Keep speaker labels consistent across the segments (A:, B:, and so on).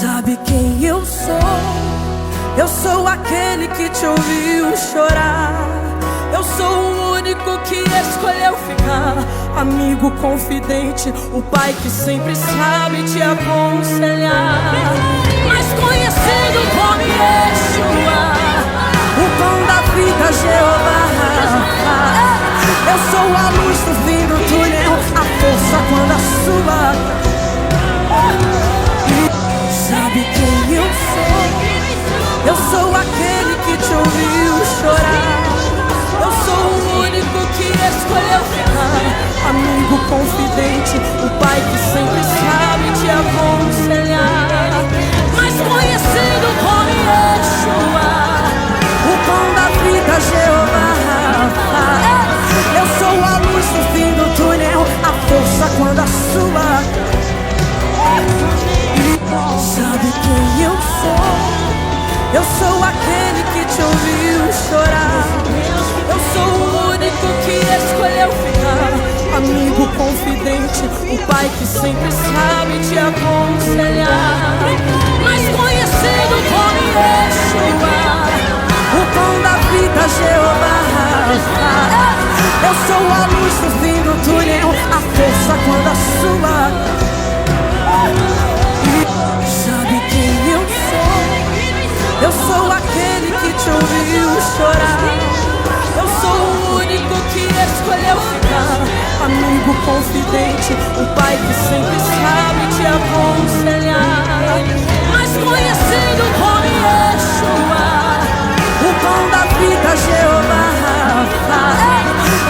A: Sabe quem eu sou? Eu sou aquele que te ouviu chorar. Eu sou o único que escolheu ficar. Amigo confidente, o pai que sempre sabe te aconselhar. Mas conhecido como Yeshua, o pão da vida, Jeová. Eu sou a luz do fim do túnel, a força quando a sua. Sabe quem eu sou? Eu sou aquele que te ouviu chorar. Eu sou o único que escolheu ficar. Amigo confidente, o pai que sempre sabe te aconselhar. Mas conhecido como Yeshua, o pão da vida, Jeová. Eu sou a luz do fim do túnel, a força quando a sua. Sabe quem eu sou? Eu sou aquele que te ouviu chorar. Eu sou o único que escolheu ficar. Amigo confidente, o pai que sempre sabe te aconselhar. Mas conhecido como Yeshua, o pão da vida, Jeová. Eu sou a luz do fim do túnel, a força quando a sua. Sabe quem eu sou? Eu sou aquele que te ouviu chorar. Eu sou o único que escolheu ficar. Amigo confidente, o pai que sempre sabe te aconselhar. Mas conhecido como Yeshua, o pão da vida, Jeová.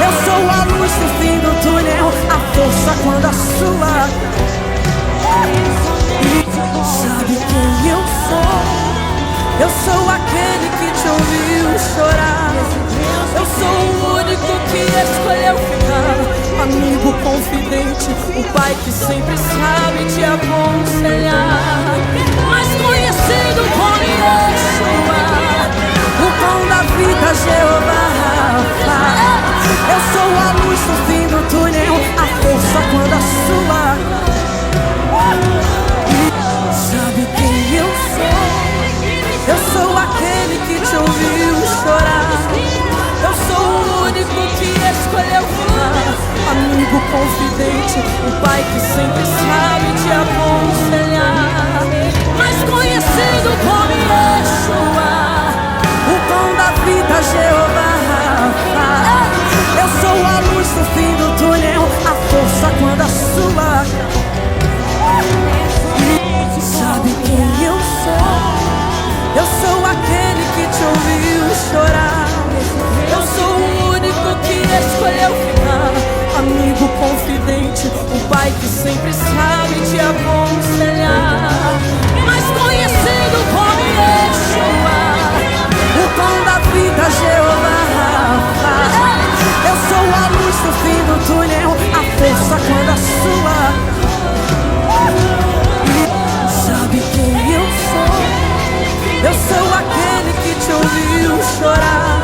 A: Eu sou a luz do fim do túnel, a força quando a sua. Sabe quem eu sou? Eu sou aquele que te ouviu chorar. Eu sou o único que escolheu ficar. Amigo confidente, o pai que sempre sabe te aconselhar. Mas conhecido como Yeshua, o pão da vida, Jeová. Eu sou a luz do fim do túnel, a força quando a sua. Sabe quem eu sou? Eu sou aquele que te ouviu chorar. Eu sou o único que escolheu ficar. Amigo confidente, o pai que sempre sabe te aconselhar. Mas conhecido como Yeshua, o pão da vida, Jeová. Eu sou a luz do fim do túnel, a força quando a sua. Sabe quem eu sou? Eu sou aquele que te ouviu chorar. Eu sou o único que escolheu ficar. Amigo confidente, o pai que sempre sabe te aconselhar. Mas conhecido como Yeshua, o pão da vida, Jeová. Eu sou a luz do fim do túnel, a força quando a sua. Sabe quem eu sou? Eu sou aquele que te ouviu chorar.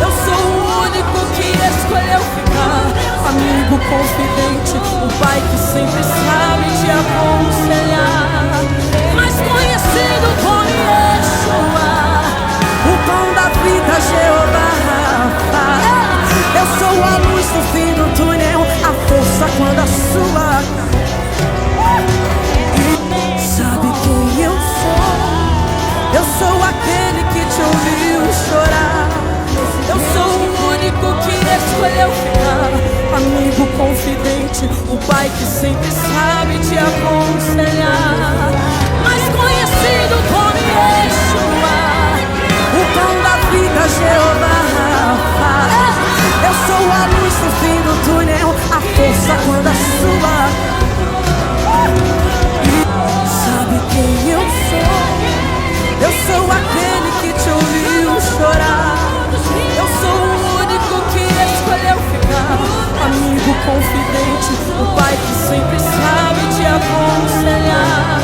A: Eu sou o único que escolheu ficar. Amigo confidente, o pai que sempre sabe te aconselhar. Mas conhecido como Yeshua, o pão da vida, Jeová. Eu sou a luz do fim do túnel, a força quando a sua. Sabe quem eu sou? Eu sou aquele que te ouviu chorar. Eu sou o único que escolheu ficar. Amigo confidente, o pai que sempre sabe te aconselhar. Mas conhecido como Yeshua, o pão da vida, Jeová. Eu sou a luz do fim do túnel, a força quando a sua. Sabe quem eu sou? Eu sou aquele que te ouviu chorar. Eu sou o único que escolheu ficar. Amigo confidente, o pai que sempre sabe te aconselhar.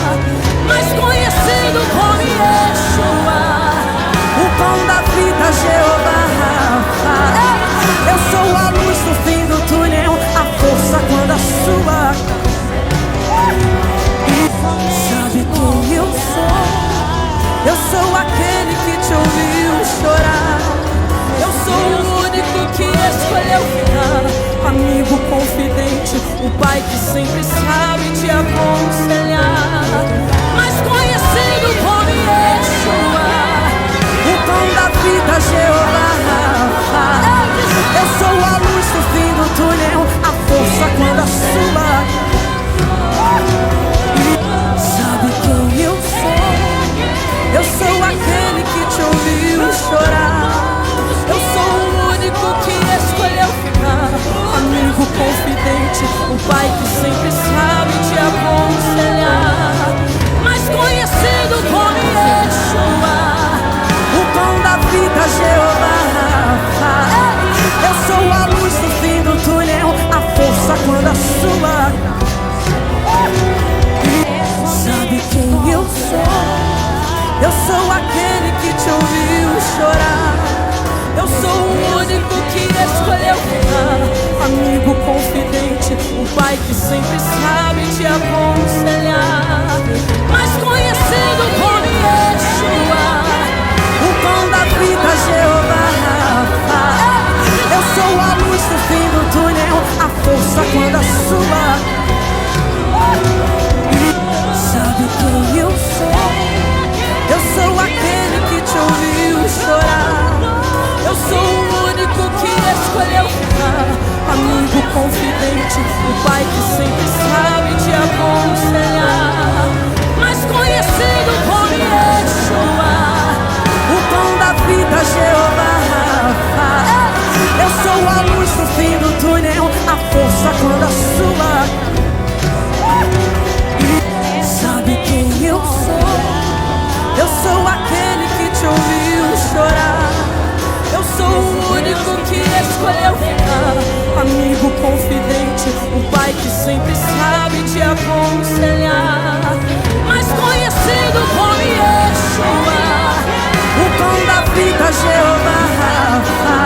A: o Pai que sempre sabe te aconselhar, mais conhecido como Yeshua, o pão da vida, Jeová Rafa. Eu sou a luz no fim do túnel, a força quando a sua. Sabe quem eu sou? Eu sou aquele que te ouviu chorar. Eu sou o único que escolheu ficar, amigo confidente, o Pai que sempre sabe te aconselhar, mais conhecido como Yeshua, o pão da vida, Jeová Rafa. Eu sou a luz no fim do túnel, a força quando a sua. Sabe quem eu sou? Eu sou aquele que te ouviu chorar. Eu sou o único que escolheu ficar, amigo confidente, o Pai que sempre sabe te aconselhar, mais conhecido como Yeshua, o pão da vida, Jeová Rafa. Eu sou a luz no fim do túnel, a força quando a sua. Sabe quem eu sou? Eu sou aquele que te ouviu chorar. Eu sou o único que escolheu ficar, amigo confidente, o Pai que sempre sabe te aconselhar, mais conhecido como Yeshua, o pão da vida, Jeová Rafa. Eu sou a luz no fim do túnel, a força quando a sua. Sabe quem eu sou? Eu sou aquele que te ouviu chorar. Eu sou o único que escolheu ficar, amigo confidente, o Pai que sempre sabe te aconselhar, mais conhecido como Yeshua, o pão da vida, Jeová Rafa.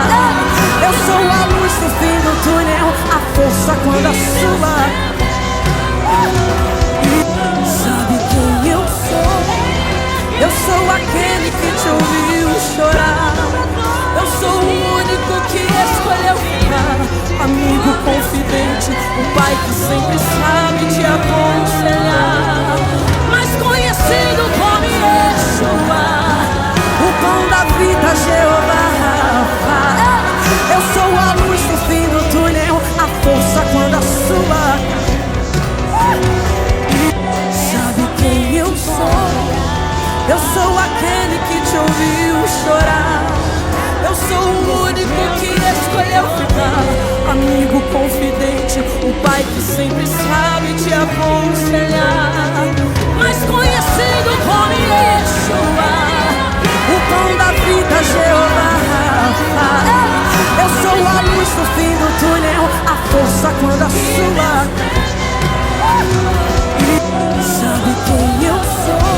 A: Eu sou a luz no fim do túnel, a força quando a sua. Sabe quem eu sou? Eu sou aquele que te ouviu chorar. Eu sou o único que escolheu ficar, amigo confidente, o Pai que sempre sabe te aconselhar, mais conhecido como Yeshua, o pão da vida, Jeová Rafa. Eu sou a luz no fim do túnel, a força quando a sua. Sabe quem eu sou? Eu sou aquele que te ouviu chorar. Eu sou o único que escolheu ficar, amigo confidente, o Pai que sempre sabe te aconselhar, mais conhecido como Yeshua, o pão da vida, Jeová Rafa. Eu sou a luz no fim do túnel, a força quando a sua. Sabe quem eu sou?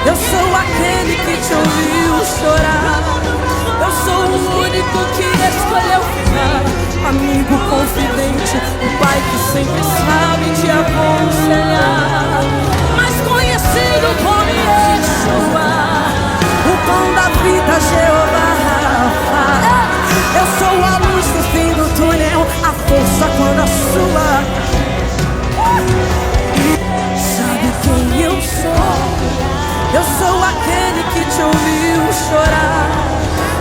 A: Eu sou aquele que te ouviu chorar. Eu sou o único que escolheu ficar, amigo confidente, o Pai que sempre sabe te aconselhar, mais conhecido como Yeshua, o pão da vida, Jeová Rafa. Eu sou a luz no fim do túnel, a força quando a sua. Sabe quem eu sou? Eu sou aquele que te ouviu chorar.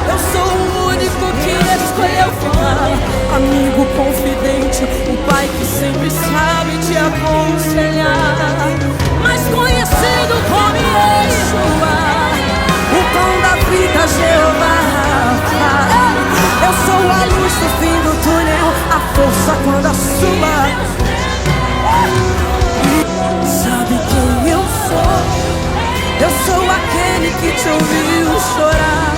A: Eu sou o único que escolheu ficar, amigo confidente, o Pai que sempre sabe te aconselhar, mais conhecido como Yeshua, o pão da vida, Jeová Rafa. Eu sou a luz no fim do túnel, a força quando a sua. Sabe quem eu sou? Eu sou aquele que te ouviu chorar.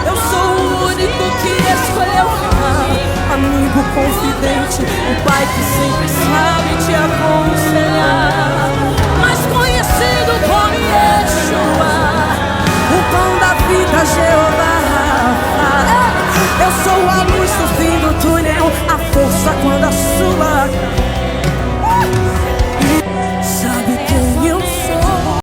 A: Eu sou o único que escolheu ficar, amigo confidente, o Pai que sempre sabe te aconselhar,